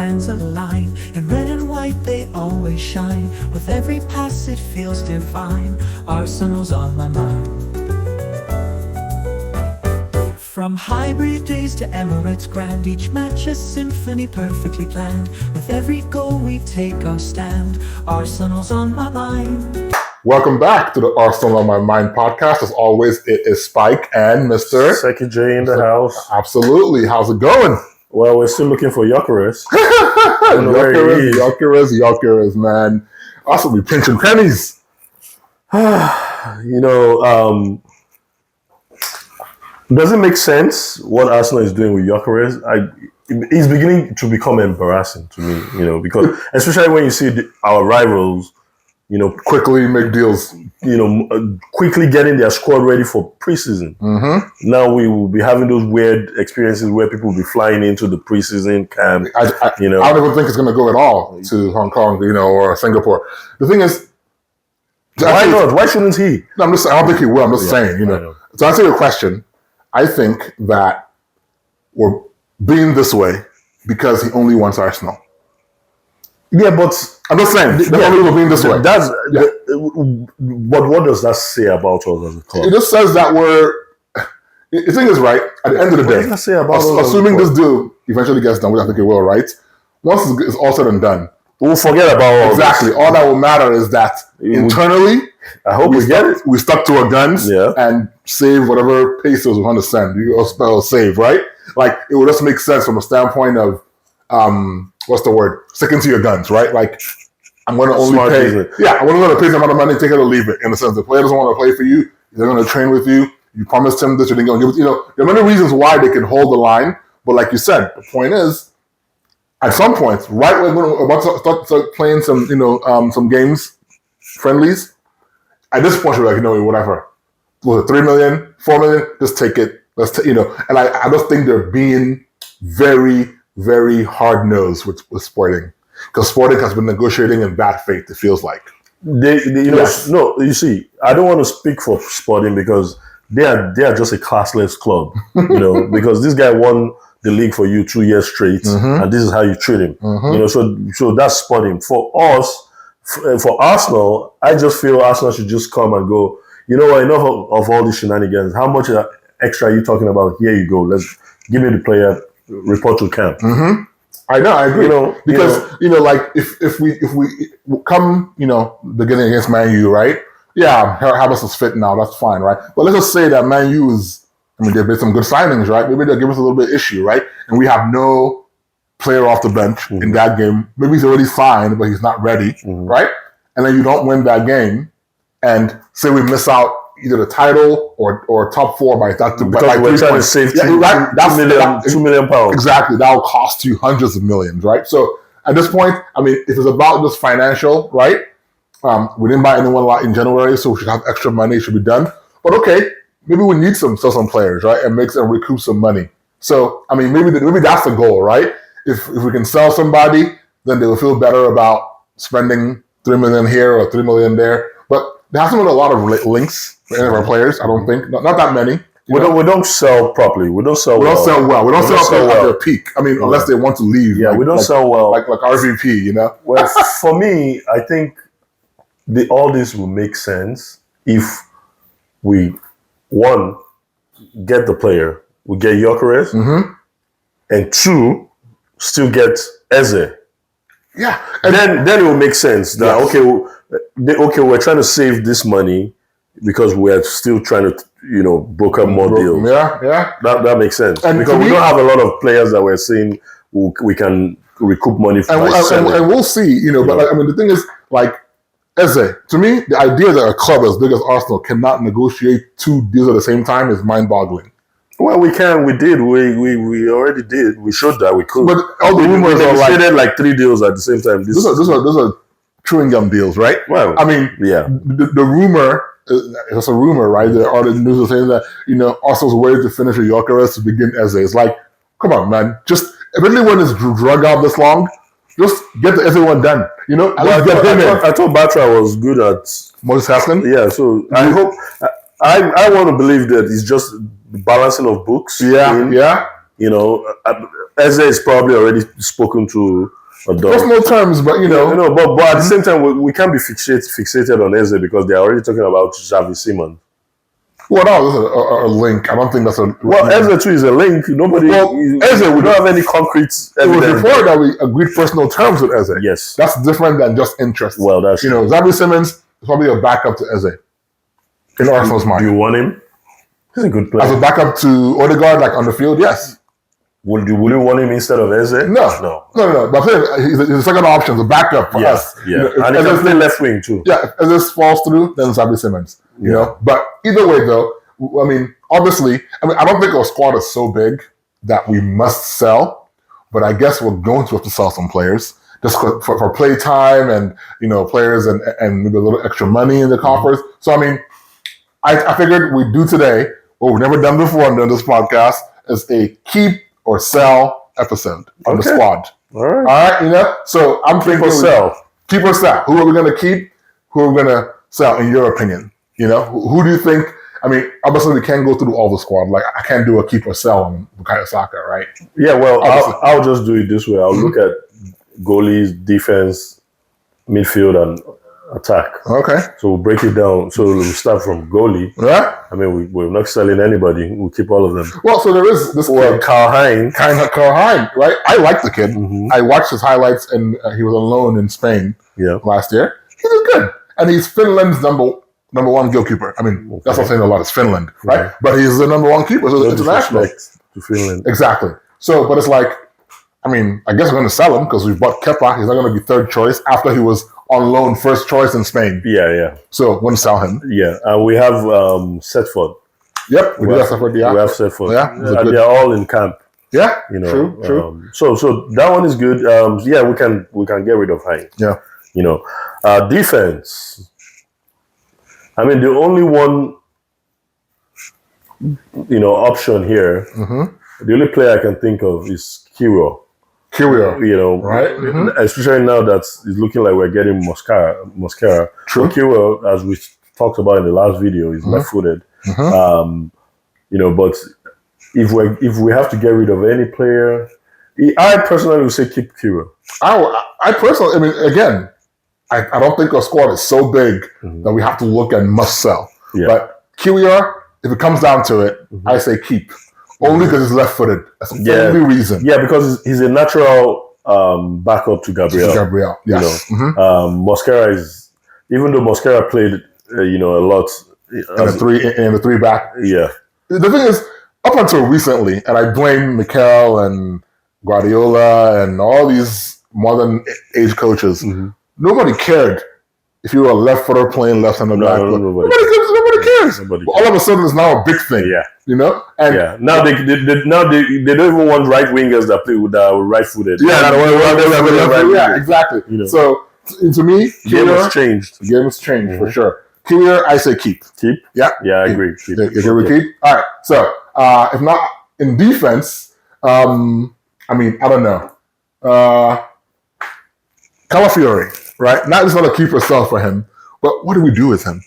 hands align. In red and white they always shine. With every pass it feels divine. Arsenal's on my mind. From hybrid days to Emirates grand, each match a symphony perfectly planned. With every goal we take our stand. Arsenal's on my mind. Welcome back to the Arsenal on My Mind podcast. As always, it is Spike and Mr. Sekijay in the house. Absolutely. How's it going? Well, we're still looking for Gyökeres. Gyökeres, man. Also, we pinching pennies. Does it make sense what Arsenal is doing with Gyökeres? It's beginning to become embarrassing to me, because especially when you see our rivals, quickly make deals. Quickly getting their squad ready for preseason. Mm-hmm. Now we will be having those weird experiences where people will be flying into the preseason camp. I don't even think it's going to go at all to Hong Kong, or Singapore. The thing is, why not? Why shouldn't he? I don't think he will. I'm just saying, To answer your question, I think that we're being this way because he only wants Arsenal. Yeah, but I'm just saying, we're being this way. But what does that say about us as a club? It just says that the thing is, right, at the end of the day, does that say about assuming this deal eventually gets done, which I think it will, right? Once it's all said and done, we'll forget about all exactly. this. All that will matter is that internally, I hope we get it. We stuck to our guns and save whatever pesos we want to send. You spell save, right? Like, it would just make sense from a standpoint of, what's the word? Sticking to your guns, right? Like, I'm going to only pay. I'm only going to pay the amount of money, take it or leave it. In the sense, the player doesn't want to play for you. They're going to train with you. You promised him this, you didn't go and give it. There are many reasons why they can hold the line. But like you said, the point is, at some point, right when we're about to start playing some games, friendlies, at this point, you're like, whatever. Was it 3 million, 4 million? Just take it. And I just think they're being very, very hard-nosed with Sporting. Because Sporting has been negotiating in bad faith, it feels like. No, you see, I don't want to speak for Sporting because they are just a classless club, because this guy won the league for you 2 years straight, and this is how you treat him. So that's Sporting. For us, for Arsenal, I just feel Arsenal should just come and go, enough of all these shenanigans. How much extra are you talking about? Here you go. Let's give me the player, report to camp. I know, I agree. Because like if we come, beginning against Man U, right? Yeah, Havertz is fit now. That's fine, right? But let's just say that Man U is. They've made some good signings, right? Maybe they'll give us a little bit of issue, right? And we have no player off the bench in that game. Maybe he's already signed, but he's not ready, right? And then you don't win that game, and say we miss out either the title or top four by that. Because we're trying to save £2 million. Exactly. That will cost you hundreds of millions, right? So at this point, if it's about just financial, right? We didn't buy anyone a lot in January, so we should have extra money. It should be done. But okay, maybe we need sell some players, right? And recoup some money. So maybe that's the goal, right? If we can sell somebody, then they will feel better about spending 3 million here or 3 million there. But there hasn't been a lot of links for any of our players. I don't think not that many. We don't sell properly. We don't sell well. We don't sell at their peak. Unless they want to leave. Yeah, we don't sell well. Like RVP, Well, for me, I think all this will make sense if we, one, get the player, we get Gyökeres, and two, still get Eze. Yeah, and then it will make sense that we're trying to save this money because we're still trying to broker more deals. Yeah, that makes sense. And because we don't have a lot of players that we're saying we can recoup money from. And we'll see, But the thing is, like Eze, to me, the idea that a club as big as Arsenal cannot negotiate 2 deals at the same time is mind-boggling. Well, we can. We did. We already did. We showed that we could. But all the rumors are like 3 deals at the same time. Those are chewing gum deals, right? Well, yeah. The rumor, it's a rumor, right? All the news is saying that Arsenal's waiting to finish with Gyökeres to begin Eze. It's like, come on, man. Just if anyone is drug out this long, just get the everyone done. I thought Batra was good at multitasking. Yeah, so I hope I want to believe that it's just balancing of books. Yeah. You know, Eze is probably already spoken to a dog. Personal terms, but but at the same time, we can't be fixated on Eze because they're already talking about Xavi Simons. Well, no, that's a link. I don't think that's a. Well, Eze too is a link. Nobody. Eze, we don't have any concrete evidence. It was reported that we agreed personal terms with Eze. Yes, that's different than just interest. Well, that's Xavi Simons is probably a backup to Eze. In Arsenal's mind, do you want him? He's a good player. As a backup to Odegaard, like on the field, yes. Would you want him instead of Eze? No. But I'm saying he's the second option, the backup for us. Yeah, and he can play left wing too. Yeah, if this falls through, then it's Xavi Simons. You know, but either way, though, I mean, obviously, I don't think our squad is so big that we must sell. But I guess we're going to have to sell some players just for play time and players and maybe a little extra money in the coffers. So I mean, I figured we'd do today what we've never done before on this podcast is a keep or sell episode on the squad. All right. So I'm thinking keep or sell. Who are we going to keep? Who are we going to sell? In your opinion, who do you think? I mean, obviously we can't go through all the squad. Like I can't do a keep or sell on Bukayo Saka, right? Yeah. Well, I'll just do it this way. I'll look at goalies, defense, midfield, and attack. Okay. So we'll break it down. So we'll start from goalie. Yeah. I mean, we're not selling anybody. We'll keep all of them. Well, so there is this kid. Carl Hein, right? I like the kid. Mm-hmm. I watched his highlights and he was on loan in Spain last year. He did good. And he's Finland's number one goalkeeper. I mean, that's not saying a lot. It's Finland, right? But he's the number one keeper. So it's international. To Finland. Exactly. So, but it's like, I mean, I guess we're going to sell him because we bought Kepa. He's not going to be third choice after he was on loan first choice in Spain. Yeah. So we're going to sell him. Yeah. And we have Setford. Yep. We have Setford. Yeah. We have Setford. Yeah. And they're all in camp. Yeah. True. So that one is good. We can get rid of Hein. Yeah. Defense. I mean, the only one, option here, the only player I can think of is Kiwior. Right? Especially now that it's looking like we're getting Mosquera. True. Kiwior, as we talked about in the last video, is left-footed. But if we have to get rid of any player, I personally would say keep Kiwior. I personally, I mean, again, I don't think our squad is so big that we have to look and must sell. Yeah. But Kiwior, if it comes down to it, I say keep. Only because he's left-footed. That's the only reason. Yeah, because he's a natural backup to Gabriel. Yes. Mosquera is, even though Mosquera played, a lot in the three back. Yeah. The thing is, up until recently, and I blame Mikel and Guardiola and all these modern age coaches. Nobody cared if you were a left footer playing left center back. Nobody cares. All of a sudden, it's now a big thing. Yeah. And now they don't even want right wingers that play with right footed. Yeah, exactly. So to me, the game has changed. The game has changed for sure. Kiwior, I say keep. Keep? Yeah. Yeah, I agree. You agree with keep? All right. So if not in defense, I mean, I don't know. Calafiori, right? Not just want to keep yourself for him, but what do we do with him?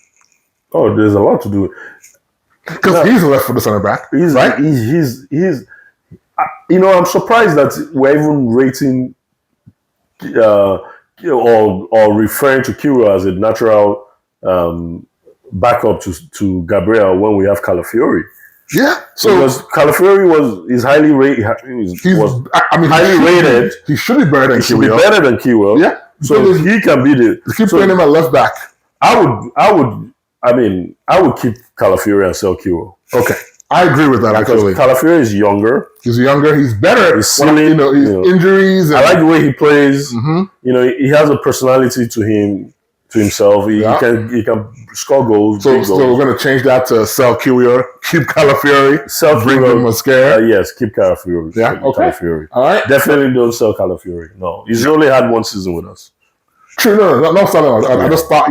Oh, there's a lot to do. Because he's a left-footed center back, right? He's I'm surprised that we're even rating or referring to Kiwior as a natural backup to Gabriel when we have Calafiori. Yeah, so because Calafiori is highly rated. Highly rated. He should be better than Kiwior. Should be better than Kiwior. Yeah, so he can be the. Keep playing him at left back. I would keep Calafiori and sell Kiwior. Okay, I agree with that. Actually, Calafiori is younger. He's younger. He's better. He's silly. Injuries. I like the way he plays. He has a personality to him. To himself, he can score goals. So we're going to change that to sell Kiwior, keep Calafiori, bring in Mosquera. Yes, keep Calafiori. Yeah, okay. Calafiori. All right. Definitely don't sell Calafiori. No, he's only had one season with us. True, no selling. I just thought,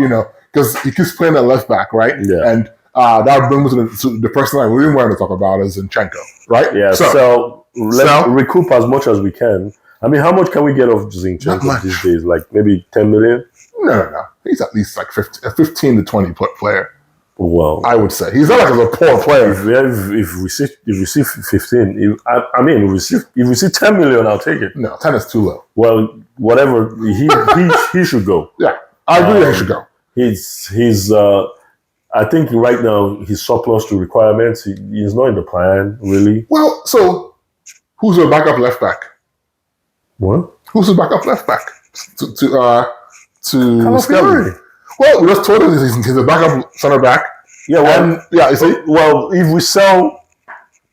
because he keeps playing at left back, right? Yeah. And that brings me to the person I really wanted to talk about is Zinchenko, right? Yeah. So let's recoup as much as we can. I mean, how much can we get off Zinchenko these days? Like maybe 10 million? No. He's at least like a 15 to 20 player. Well, I would say he's not like a poor player. if we see 15, if we see 10 million, I'll take it. No, 10 is too low. Well, whatever, he should go. Yeah, I agree that he should go. He's I think right now he's surplus to requirements. He's not in the plan really. Well, so who's your backup left back? What? Who's his backup left back to Calafiori. Skelly? Well, we just told him he's a backup center back. Yeah, well, you see? Well, if we sell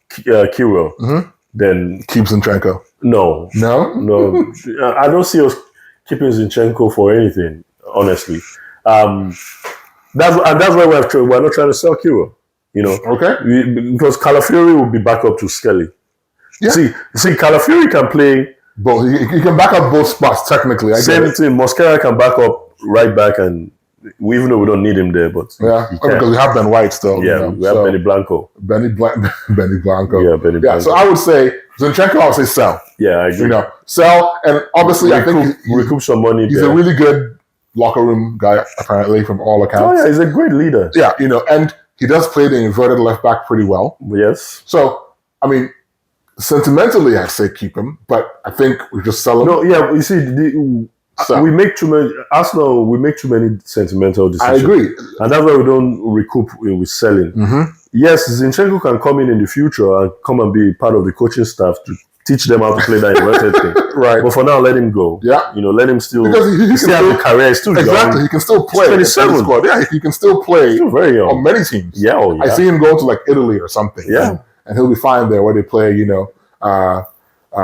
Kirill, then Keep Zinchenko. no, I don't see us keeping Zinchenko for anything. Honestly, that's why we're not trying to sell Kirill. You know, Okay. Because Calafiori will be back up to Skelly. Yeah. See, Calafiori can play. Both. He can back up both spots technically. Same thing. Mosquera can back up right back, and even though we don't need him there, but Yeah, he can. because we have Ben White still. Yeah, we have Benny Blanco. Benny Blanco. Yeah, Benny Blanco. So I would say Zinchenko. I would say sell. Yeah, I agree. You know, sell, and obviously I think recoup some money. he's there. a really good locker room guy, apparently, from all accounts. Oh yeah, he's a great leader. Yeah, you know, and he does play the inverted left back pretty well. Yes. So, I mean, sentimentally, I'd say keep him, but I think we just sell him. No, yeah, you see, So- we make too many. Arsenal, we make too many sentimental I decisions. agree. And that's why we don't recoup with selling. Yes, Zinchenko can come in the future and come and be part of the coaching staff to teach them how to play that inverted thing. Right. But for now, let him go. Yeah. You know, let him still. Because he can still have still- a career. He's still Exactly. young. He can still play. He's 27. in the squad. Yeah, he can still play Still very young. on many teams. Yeah, oh, yeah. I see him go to like Italy or something. Yeah. And he'll be fine there where they play, you know,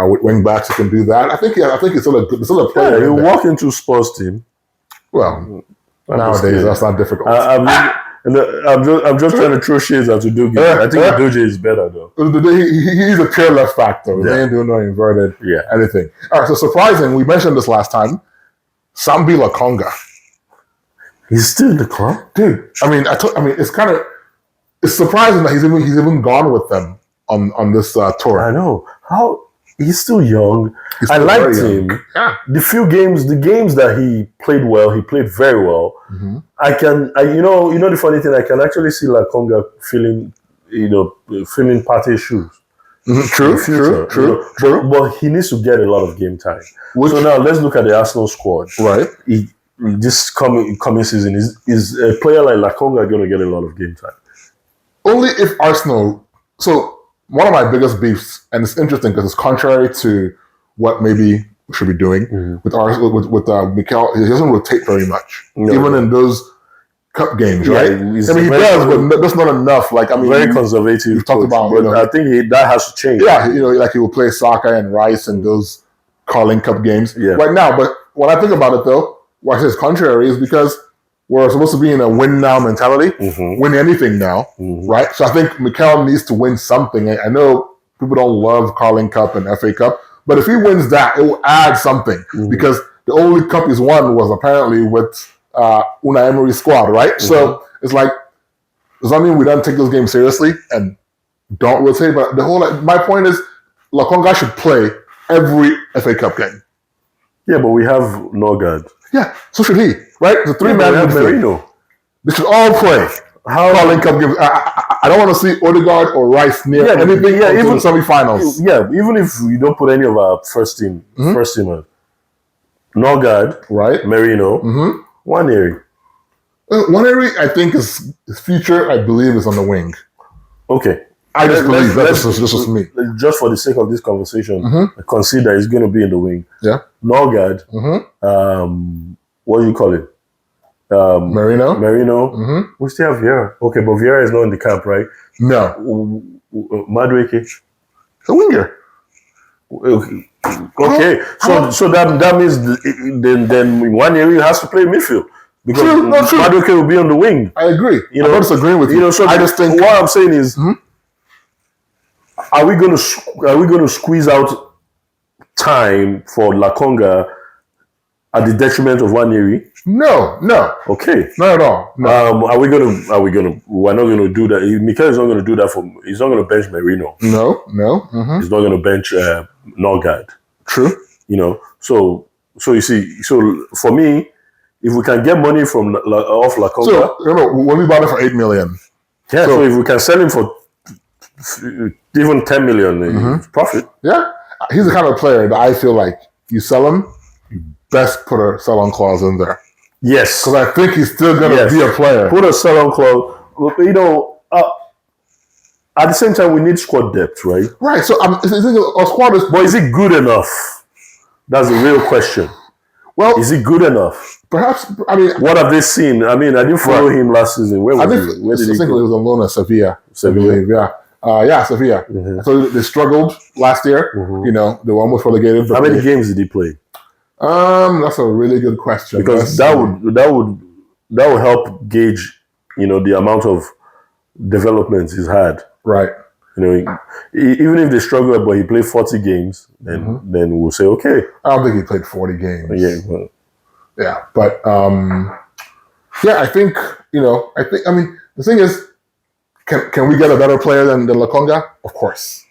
with wing backs who can do that. I think it's still a player. Yeah, in he'll there. walk into Spurs team. Well, nowadays that's not difficult. I'm just trying to throw shades at Udogie. I think Udogie is better though. He's a pure left back though. They ain't doing no inverted anything. All right, so surprising, we mentioned this last time. Sambi Lakonga. He's still in the club? Dude, I mean, it's surprising that he's even gone with them on this tour. I know. How he's still young. He's I still liked very him. young. Yeah. The games that he played well, he played very well. You know the funny thing, I can actually see Lakonga feeling Partey's shoes. True. But he needs to get a lot of game time. So now let's look at the Arsenal squad. Right. This coming season is a player like Lakonga going to get a lot of game time. Only if Arsenal. So one of my biggest beefs, and it's interesting because it's contrary to what maybe we should be doing with Arsenal with Mikel. He doesn't rotate very much, even in those cup games, right? I mean, he does, but that's not enough. Like, I mean, very conservative. We've talked about, but I think that has to change. Yeah, you know, like he will play Saka and Rice and those Carling Cup games right now. But when I think about it, though, why I say it's contrary is because we're supposed to be in a win now mentality, win anything now, right? So I think Mikel needs to win something. I know people don't love Carling Cup and FA Cup, but if he wins that, it will add something because the only cup he's won was apparently with Unai Emery's squad, right? So it's like, does that mean we don't take those games seriously and don't rotate? But my point is, Lakonga should play every FA Cup game. Yeah, but we have Norgard. Yeah, so should he, right? The three-man Merino. They should all play. Carling Cup games. I don't want to see Odegaard or Rice near anything. Yeah, even semi-finals. Yeah, even if we don't put any of our first teamers, Norgard, right? Merino, Nwaneri. Nwaneri, I think his future, I believe, is on the wing. Okay. I just believe that's just me. Just for the sake of this conversation, I consider he's going to be in the wing. Yeah. Norgard, what do you call it? Marino. We still have Vieira. Okay, but Vieira is not in the camp, right? No. Madueke. The winger. Okay, so that means then Nwaneri has to play midfield because Madueke will be on the wing. I agree. I'm not disagreeing with you. So I just think what I'm saying is, are we going to squeeze out time for Lakonga at the detriment of Nwaneri? No. Okay. Not at all. No. We're not gonna do that. Mikel is not gonna do that he's not gonna bench Merino. No. He's not gonna bench Norgard. True. You know, so you see, so for me, if we can get money from off Lakonga, So remember when we bought it for $8 million. yeah. So if we can sell him for even 10 million, profit. Yeah, he's the kind of player that I feel like you sell him, you best put a sell-on clause in there. Yes, Because I think he's still going to be a player. Put a sell-on clause. You know, at the same time, we need squad depth, right? Right. So our squad is. But is it good enough? That's the real question. Well, is it good enough? Perhaps. I mean, what have they seen? I mean, I didn't follow him last season. Where was he? Where did he go? I think it was on loan at Sevilla. Yeah. Sevilla. So they struggled last year. You know, they were almost relegated. How many games did he play? That's a really good question. Because that would help gauge, you know, the amount of development he's had. Right. You know, even if they struggle, but he played 40 games, then we'll say okay. I don't think he played 40 games. Yeah, but I think I mean the thing is, can we get a better player than Lakonga? Of course,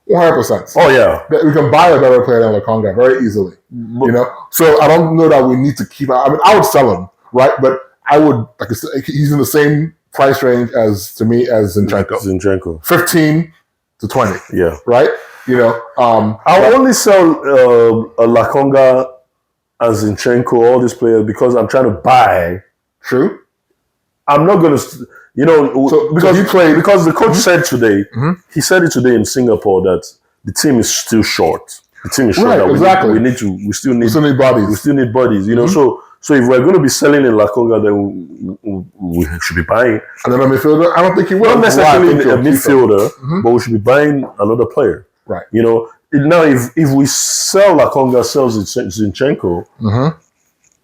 100%. Oh yeah, we can buy a better player than Lakonga very easily. You know, so I don't know that we need to keep. I mean, I would sell him, right? But I would like he's in the same price range as Zinchenko. 15 to 20. Yeah. Right? You know, I'll only sell a Lakonga and Zinchenko, all these players, because I'm trying to buy. True. I'm not going to, you know, because the coach said today, he said it today in Singapore that the team is still short. The team is short. Right, exactly. We still need bodies. We still need bodies, you know, So if we're going to be selling in Lakonga, then we should be buying. And then a midfielder? I don't think he will. Not necessarily a midfielder, but we should be buying another player. Right. You know, now if we sell Lakonga, sell Zinchenko,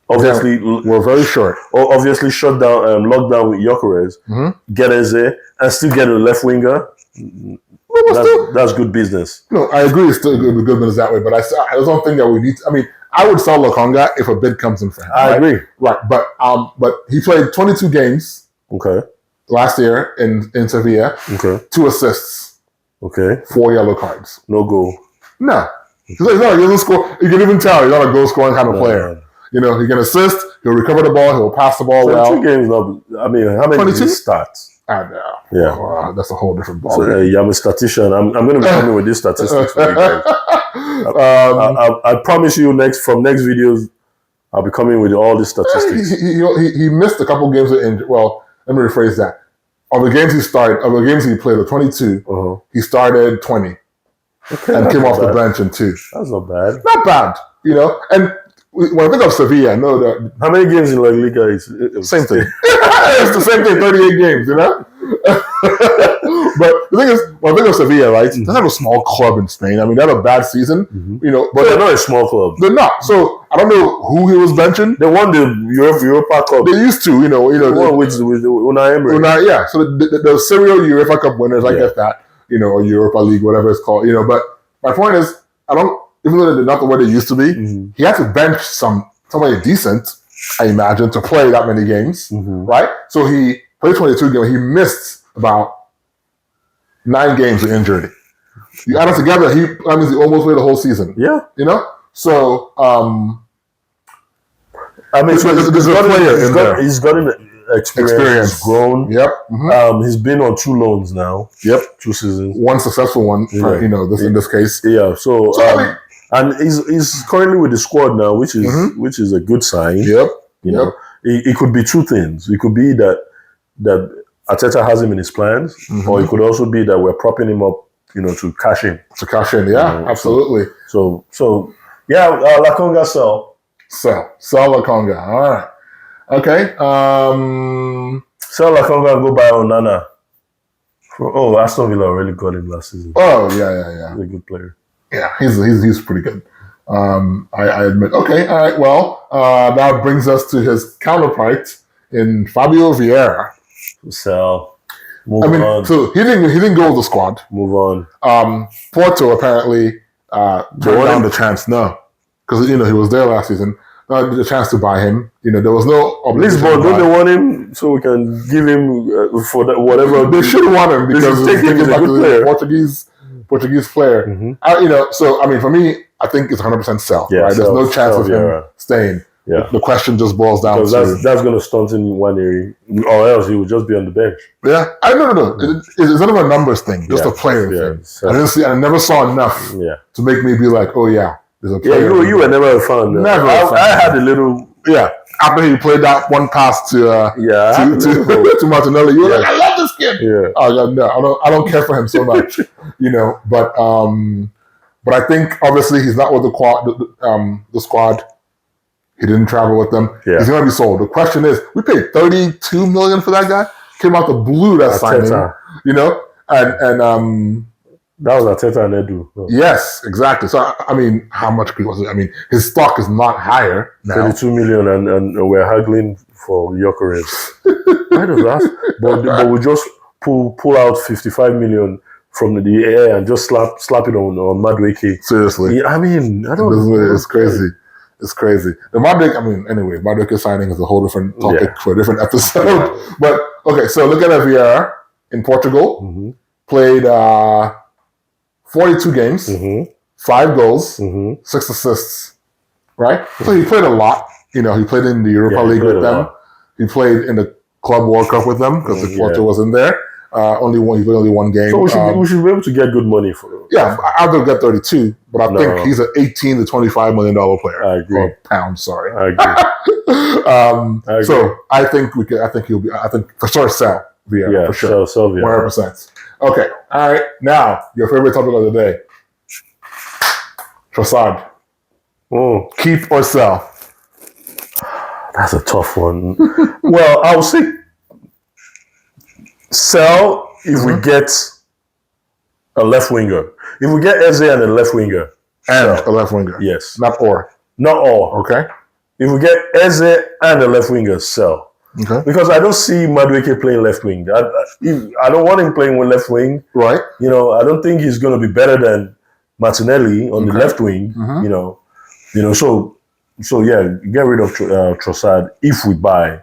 obviously we're very short. Or obviously shut down, lock down with Gyökeres, get Eze, and still get a left winger. That's good business. No, I agree. It's still good business that way, but I don't think that we need. I mean, I would sell Lakonga if a bid comes in for him. I agree. Right, but he played 22 games. Okay. Last year in Sevilla. Okay. 2 assists. Okay. 4 yellow cards. No goal. No. He doesn't score. You can even tell he's not a goal scoring kind of player. You know, he can assist. He'll recover the ball. He'll pass the ball well. 2 games. I mean, how many 22? Starts? I know. Yeah. Wow, that's a whole different ball. So, I'm a statistician. I'm going to be coming with these statistics for you guys. I promise you, from next videos, I'll be coming with all these statistics. He missed a couple games of injury. Well, let me rephrase that. Of the games he played, the 22, he started 20. Okay, and came off the bench in 2. That's not bad. Not bad, you know. And when I think of Sevilla, I know that. How many games in La Liga is same thing? It's the same thing, 38 games, you know? But the thing is, when I think of Sevilla, right, they have a small club in Spain. I mean, they had a bad season, you know. But they're not a small club. They're not. So I don't know who he was benching. They won the Europa Cup. They used to, you know. They won with Unai Emery. Yeah, so the serial UEFA Cup winners, I get that, you know, or Europa League, whatever it's called, you know. But my point is, even though they're not the way they used to be, he had to bench somebody decent, I imagine, to play that many games, right? So he played 22 games. He missed about 9 games with injury. You add it together, that means he almost played the whole season. Yeah. You know? So, I mean, there's a player in there. He's gotten experience. He's grown. Yep. He's been on 2 loans now. Yep. 2 seasons. 1 successful one, you know, in this case. Yeah. So and he's currently with the squad now, which is a good sign. Yep. You know, it could be 2 things. It could be that Arteta has him in his plans, or it could also be that we're propping him up, you know, to cash in. Yeah, you know, absolutely. So Lakonga sell Lakonga. All right. Okay. Sell Lakonga and go buy Onana. Aston Villa already got him last season. Oh yeah. He's a good player. Yeah, he's pretty good. I admit. Okay, all right. Well, that brings us to his counterpart in Fabio Vieira. Sell. Move on. So he didn't go with the squad. Move on. Porto apparently turned down the chance. No, because you know he was there last season. The chance to buy him. You know there was no obligation. Lisbon, don't they want him so we can give him for that, whatever? They should want him because he's a good player. Portuguese player. You know, so I mean, for me, I think it's 100% sell. Yeah, right? There's no chance of him staying. Yeah. The question just boils down Because to that's going to stunt in one area, or else he would just be on the bench. yeah. I no. It's not a numbers thing, just Yeah. a player Yeah. thing. So- I never saw enough Yeah. to make me be like, oh yeah, there's a Yeah, player. you were never a fan. Never a fan. I had a little. Yeah. After he played that one pass to to Martinelli, you were like, I love this kid. Yeah. Oh no, I don't care for him so much, but I think obviously he's not with the squad. He didn't travel with them. Yeah. He's gonna be sold. The question is, we paid $32 million for that guy. Came out the blue that signing, and that was Arteta and Edu. No. yes, exactly. So I mean, how much was it? I mean, his stock is not higher now. 32 million, and we're haggling for Gyökeres. I don't know, but we just pull out 55 million from the air and just slap it on Madueke. Seriously, Yeah, I mean, I don't know. It's crazy. It's crazy. The Madueke signing is a whole different topic for a different episode. But okay, so look at Vieira in Portugal. Mm-hmm. Played 42 games, 5 goals, Mm-hmm. 6 assists. Right? So he played a lot. He played in the Europa League with them. lot. He played in the Club World Cup with them because the Porto was in there. He played only one game. So we should be able to get good money for. Yeah, I will get 32, but I think he's an $18 to $25 million player. I agree. Or pound, sorry. I agree. I agree. So I think we could. I think he'll be. I think for sure sell Vieira. Yeah, for sure. sell Vieira. 100%. Okay. All right. Now your favorite topic of the day. Trossard. Keep or sell? That's a tough one. Well, I would say sell if we get a left winger. If we get Eze and a left winger. And a left winger. Yes. Not or. Not all. Okay. If we get Eze and a left winger, sell. Okay. Because I don't see Madueke playing left wing. I don't want him playing with left wing. Right. I don't think he's going to be better than Martinelli on the left wing. So yeah, get rid of Trossard if we buy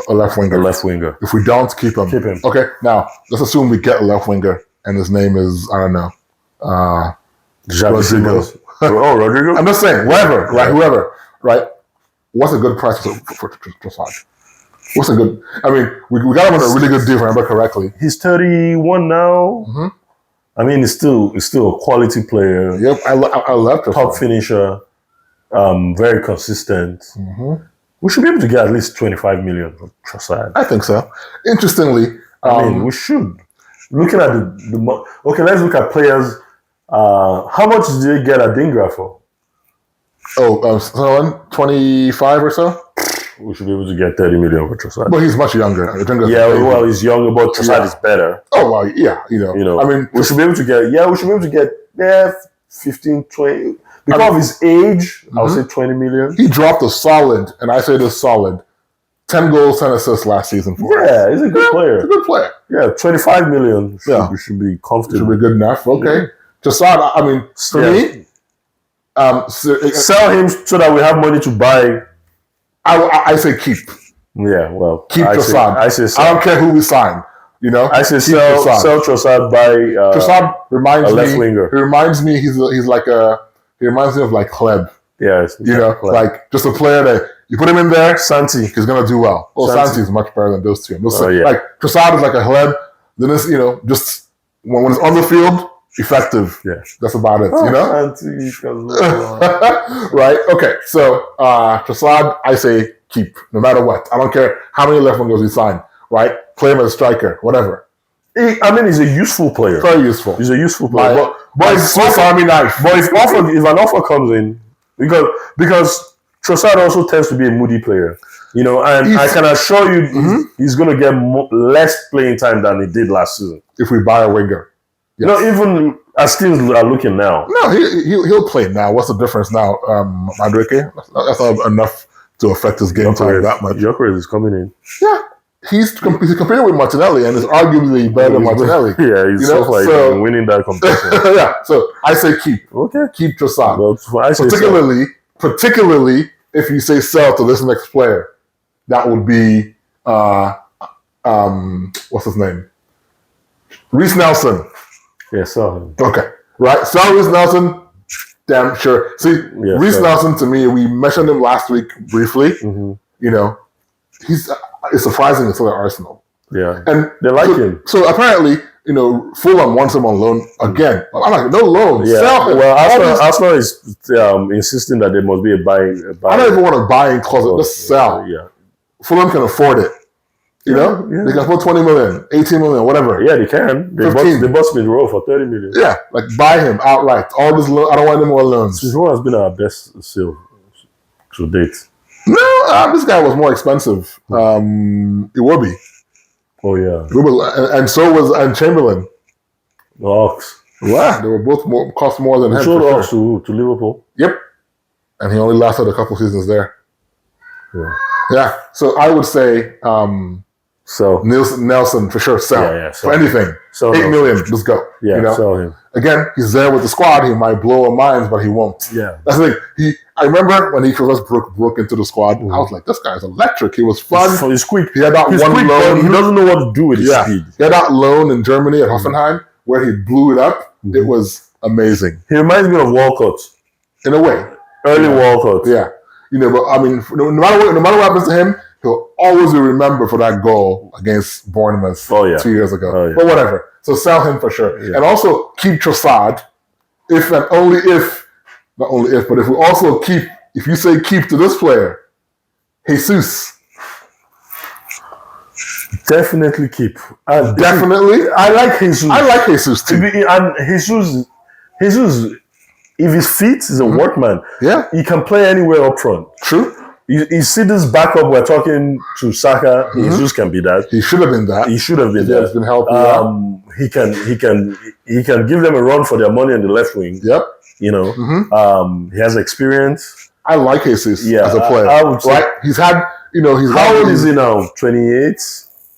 A left winger. a left winger. If we don't, keep him. Keep him. Okay. Now let's assume we get a left winger, and his name is Rodrigo. Rodrigo. I'm just saying, whoever, right? Whoever, right? What's a good price for Trossard? What's a good? I mean, we got him on a really good deal, if I remember correctly. He's 31 now. Mm-hmm. I mean, he's still a quality player. Yep, I love Trossard. Top finisher. Very consistent. Mm-hmm. We should be able to get at least 25 million for Trossard. I think so. Interestingly, I mean, we should. Looking at okay, let's look at players. How much did they get Adingra for? someone 25 or so. We should be able to get 30 million for Trossard. But he's much younger. Yeah, well, he's younger, but Trossard is better. Oh well, yeah, I mean, we should be able to get 15, 20. Because of his age, I would say 20 million. he dropped a solid, and I say this solid, 10 goals, 10 assists last season for us. Yeah, he's a good player. He's a good player. Yeah, 25 million. We should be comfortable. Should be good enough. Okay. Trossard, I mean, for me, sell him so that we have money to buy. I say keep. Yeah, well, Keep Trossard. I say sell. I don't care who we sign. I say sell Trossard by Trossard reminds a left me. winger. He reminds me. He reminds me of like Kleb. Yeah, like just a player that you put him in there, Santi. he's gonna do well. Well, Santi is much better than those two. Yeah. Like Trossard is like a Kleb. Then it's just when it's on the field, effective. Yeah, that's about it. Santi, right? Okay, so Trossard, I say keep no matter what. I don't care how many left wingers we sign. Right? Play him as a striker, whatever. He's a useful player. Very useful. He's a useful player. But if Swiss Army knife. But if an offer comes in, because Trossard also tends to be a moody player, and I can assure you he's going to get less playing time than he did last season. If we buy a winger. Yes. Even as things are looking now. No, he'll play now. What's the difference now, Madueke? That's not enough to affect his game time that much. Gyökeres is coming in. Yeah. He's competing with Martinelli and is arguably better than Martinelli. Yeah, he's winning that competition. Yeah, so I say keep. Okay. Keep Trossard. Well, I say particularly if you say sell to this next player, that would be what's his name? Reece Nelson. Yeah, sell him. Okay. Right? Sell Reece Nelson, damn sure. See, Reece Nelson, to me, we mentioned him last week briefly. Mm-hmm. You know, it's surprising he's still at Arsenal. Yeah. And they like him. So apparently, you know, Fulham wants him on loan again. I'm like, no loan. Yeah. Sell him. Well, Arsenal is insisting that there must be a buying. I don't even want a buying clause. Just sell. Yeah. Fulham can afford it. You know? Yeah. They can afford 20 million, 18 million, whatever. Yeah, they can. They bought Smith Rowe for 30 million. Yeah, like buy him outright. All this I don't want any more loans. Smith Rowe has been our best sale to date. No, this guy was more expensive. Iwobi. Oh yeah. And so was Chamberlain. The Hawks. Yeah, they were both cost more than him. Sold Hawks to Liverpool. Yep. And he only lasted a couple seasons there. Yeah. So I would say Nelson for sure. Sell. Yeah, for anything. Sell 8 million. Let's go. Yeah, you know? sell him. Again, he's there with the squad. He might blow our minds, but he won't. Yeah. That's the thing. I remember when he first broke into the squad, I was like, this guy's electric. He was fun. He's quick. He had that He's one quick, loan. He doesn't know what to do with his speed. He had that loan in Germany at Hoffenheim where he blew it up. It was amazing. He reminds me of Walcott. In a way. Early Walcott. Yeah. You know, but I mean, no matter what happens to him, he'll always be remembered for that goal against Bournemouth 2 years ago. Oh, yeah. But whatever. So sell him for sure. Yeah. And also keep Trossard. If and only if, not only if, but if we also keep, if you say keep to this player, Jesus. Definitely keep. Definitely. I like Jesus. I like Jesus too. And Jesus, if he's fit, he's a workman. Yeah. He can play anywhere up front. True. You see this backup, we're talking to Saka, Jesus can be that. He should have been that. He should have been that. He has been healthy. He can give them a run for their money in the left wing. Yep. You know, he has experience. I like Jesus as a player. I would say, right? He's had, how old is he now? 28?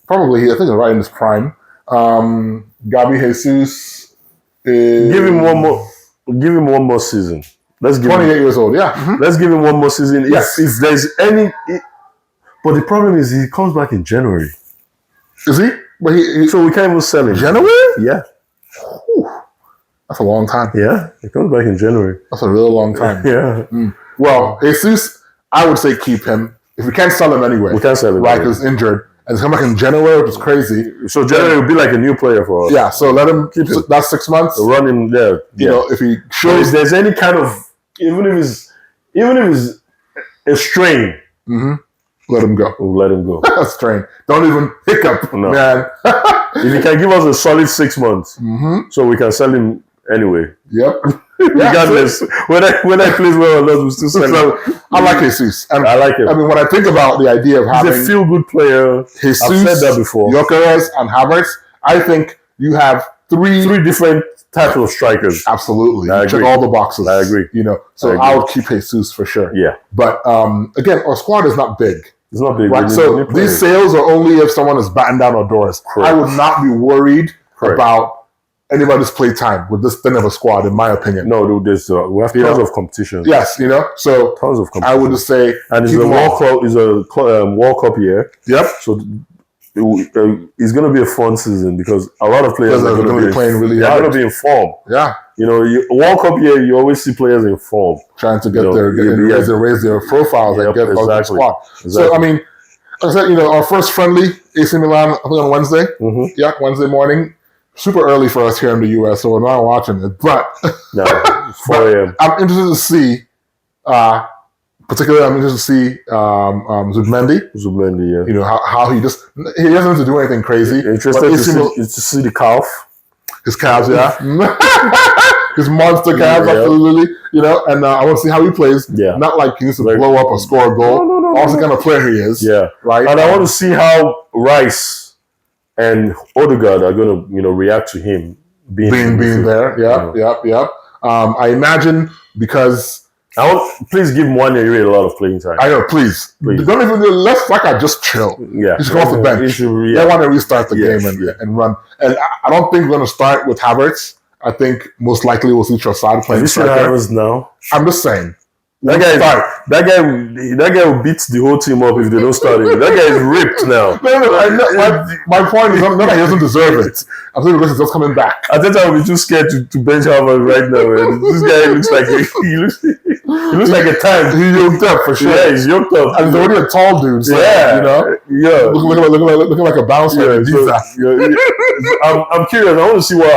Probably, I think he's right in his prime. Gabi Jesus is... Give him one more season. Let's give 28 years old, yeah. Mm-hmm. Let's give him one more season. Yes. If there's any... But the problem is he comes back in January. Is he? But so we can't even sell him. January? Yeah. Whew. That's a long time. Yeah, he comes back in January. That's a real long time. Yeah. Well, Jesus, I would say keep him. If we can't sell him anyway. We can't sell him. Right, because he's injured. And he's come back in January, which is crazy. So January will be like a new player for us. Yeah, so let him keep that 6 months. Run him there. You know, if he shows... If there's any kind of... Even if it's a strain... Let him go. We'll let him go. A strain. Don't even hiccup, man. If he can give us a solid 6 months, so we can sell him anyway. Yep. Regardless, when I plays well or not, we still sell him. I like Jesus. And I like him. I mean, when I think about the idea of having... He's a feel-good player. Jesus, I've said that before. Gyökeres and Havertz, I think you have three different types of strikers. Absolutely. I check agree. all the boxes. I agree. You know, so I would keep Jesus for sure. Yeah. But again, our squad is not big. It's not big. Right? So these sales are only if someone is batting down our doors. Correct. I would not be worried about anybody's play time with this thin of a squad, in my opinion. No, there's we have tons of competition. Yes, you know, so tons of competition. I would just say, and it's a World Cup year. Yep. So it's going to be a fun season because a lot of players are going to be playing really hard. hard. They're going to be in form. Yeah. You know, World Cup year, you always see players in form, trying to get raise their profiles and get on the squad. Exactly. So I mean, like I said, you know, our first friendly AC Milan, I think on Wednesday. Yeah, Wednesday morning. Super early for us here in the US, so we're not watching it. But no, it's 4 a.m. I'm interested to see, particularly I'm interested to see Zubmendi. Zubmendi, yeah. You know, how he doesn't have to do anything crazy. Interested to see the calf. His calves, yeah. His monster calves, absolutely. You know, and I want to see how he plays. Yeah. Not like he needs to blow up or score a goal. No. Also, the kind of player he is. Yeah. Right. And I want to see how Rice and Odegaard are going to, react to him being there. Yep. I imagine because please give Nwaneri a lot of playing time. I know, please. Don't even let Saka just chill. Yeah, he should go off the bench. They want to restart the game and run. And I don't think we're going to start with Havertz. I think most likely we'll see Trossard playing. Have you seen Havertz now? I'm just saying. That guy will beat the whole team up if they don't start him. That guy is ripped now. My point is not that he doesn't deserve it. I'm saying because he's just coming back. I think I would be too scared to bench Harvard right now. Man. This guy looks like he looks like a tank. He's yoked up for sure. Yeah, he's yoked up. And he's already a tall dude. So, yeah, you know, looking like a bouncer. I'm curious. I want to see what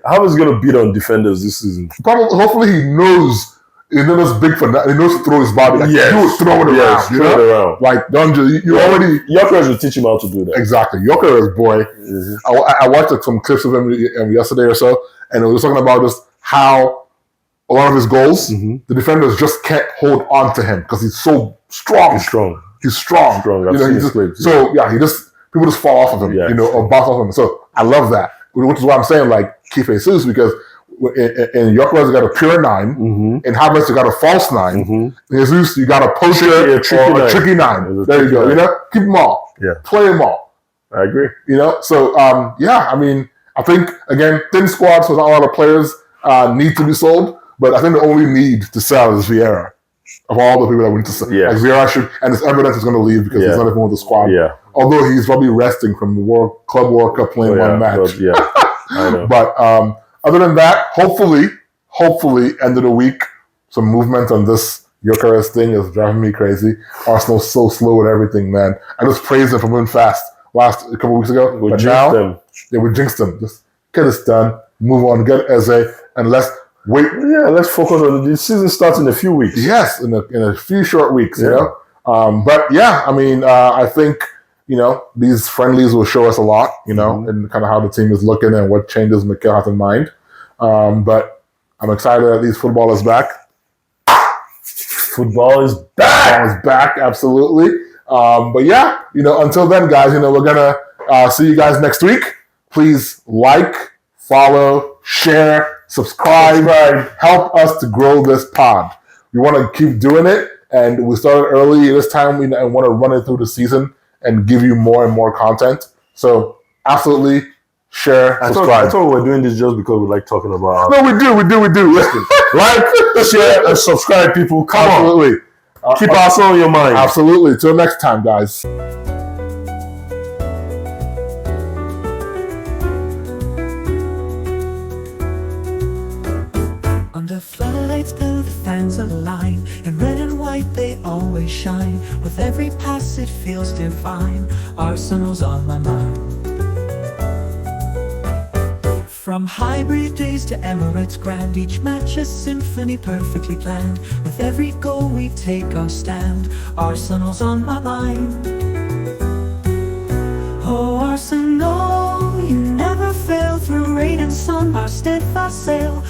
Harvard's going to beat on defenders this season. Probably, hopefully, he knows. He's not as big for that. He knows to throw his body. Like, you would throw it around. You know? Around. Like, don't you already. Jokeres will teach him how to do that. Exactly. Jokeres, boy. Mm-hmm. I watched some clips of him yesterday or so, and it was talking about just how a lot of his goals, the defenders just can't hold on to him because he's so strong. He's strong. So, people just fall off of him, or bounce off of him. So, I love that, which is why I'm saying, like, keep Jesus, because in Jokeres, you got a pure 9. In Havertz, you got a false 9. In Jesus, you got a poster or a tricky 9. There you go. You know, keep them all. Yeah, play them all. I agree. You know, so I mean, I think again, thin squad, so not a lot of players need to be sold. But I think the only need to sell is Vieira. Of all the people that went to sell, like Vieira should, and it's evidence he's going to leave because he's not even with the squad. Yeah. Although he's probably resting from the Club World Cup playing one match. I know. But other than that, hopefully, end of the week, some movement on this Jokeres thing is driving me crazy. Arsenal's so slow with everything, man. I just praised them for moving fast a couple weeks ago. We jinxed them. Just get this done, move on, get Eze, and let's wait. Yeah, let's focus on the season starts in a few weeks. Yes, in a few short weeks, you know. But yeah, I mean, I think, you know, these friendlies will show us a lot, you know, and kind of how the team is looking and what changes Mikel has in mind. But I'm excited that these football is back. Football is back, absolutely. But yeah, you know, until then, guys, you know, we're gonna see you guys next week. Please like, follow, share, subscribe. Help us to grow this pod. We want to keep doing it, and we started early this time. We want to run it through the season and give you more and more content. So absolutely share, subscribe. I thought we were doing this just because we like talking about. No, we do. Listen, like, share, and subscribe, people. Come absolutely. on. Keep Arsenal on your mind. Absolutely. Till next time, guys. Under floodlights, the fans align. In red and white, they always shine. With every pass, it feels divine. Arsenal's on my mind. From hybrid days to Emirates grand, each match a symphony perfectly planned. With every goal we take our stand, Arsenal's on my mind. Oh Arsenal, you never fail through rain and sun, our steadfast sail.